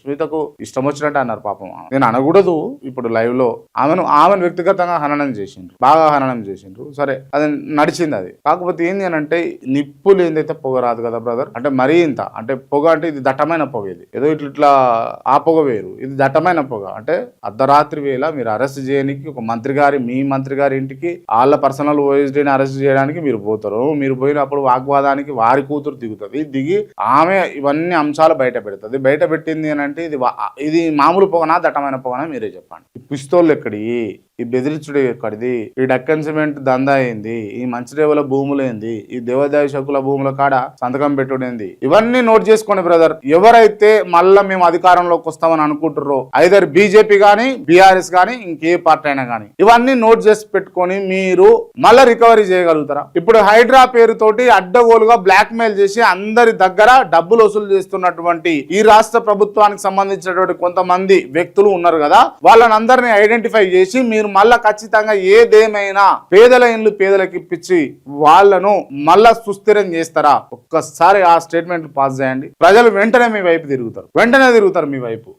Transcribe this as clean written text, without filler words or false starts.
సునీతకు ఇష్టం వచ్చినట్టు అన్నారు పాపం. నేను అనకూడదు ఇప్పుడు లైవ్ లో. ఆమెను వ్యక్తిగతంగా హననం చేసిండ్రు, బాగా హననం చేసిండ్రు. సరే అది నడిచింది. అది కాకపోతే ఏంది అని అంటే నిప్పు లేనిదైతే పొగ రాదు కదా బ్రదర్. అంటే మరీ ఇంత అంటే పొగ అంటే ఇది దట్టమైన పొగ. ఇది ఏదో ఇట్లా ఆ పొగ వేరు, ఇది దట్టమైన పొగ. అంటే అర్ధరాత్రి వేళ మీరు అరెస్ట్ చేయడానికి ఒక మీ మంత్రి గారి ఇంటికి వాళ్ళ పర్సనల్ ఓఎస్డీని అరెస్ట్ చేయడానికి మీరు పోతారు. మీరు పోయినప్పుడు వాగ్వాదానికి వారి కూతురు దిగుతుంది. దిగి ఆమె ఇవన్నీ అంశాలు బయట పెడుతుంది. బయట పెట్టింది అని అంటే ఇది మామూలు పొగనా దట్టమైన పొగనా మీరే చెప్పండి. ఈ పిస్తోల్ ఎక్కడి, ఈ బెదిరించుడు ఎక్కడిది, ఈ డక్కన్ సిమెంట్ దందా ఏంది, ఈ మంచిరేవుల భూములేంది, ఈ దేవాదాయ శకుల భూముల కాడ సంతకం పెట్టుడేంది, ఇవన్నీ నోట్ చేసుకోండి బ్రదర్. ఎవరైతే మళ్ళా మేము అధికారంలోకి వస్తామని అనుకుంటుర్రో ఐదర్ బీజేపీ గానీ బీఆర్ఎస్ గానీ ఇంకే పార్టీ అయినా కానీ ఇవన్నీ నోట్ చేసి పెట్టుకొని మీరు మళ్ళా రికవరీ చేయగలుగుతారా? ఇప్పుడు హైడ్రా పేరుతోటి అడ్డగోలుగా బ్లాక్ మెయిల్ చేసి అందరి దగ్గర డబ్బులు వసూలు చేస్తున్నటువంటి ఈ రాష్ట్ర ప్రభుత్వానికి సంబంధించినటువంటి కొంతమంది వ్యక్తులు ఉన్నారు కదా, వాళ్ళని అందరినీ ఐడెంటిఫై చేసి మీరు మళ్ళా ఖచ్చితంగా ఏదేమైనా పేదల ఇండ్లు పేదలకు ఇప్పించి వాళ్ళను మళ్ళా సుస్థిరం చేస్తారా? ఒక్కసారి ఆ స్టేట్మెంట్ పాస్ చేయండి. ప్రజలు వెంటనే మీ వైపు తిరుగుతారు, మీ వైపు.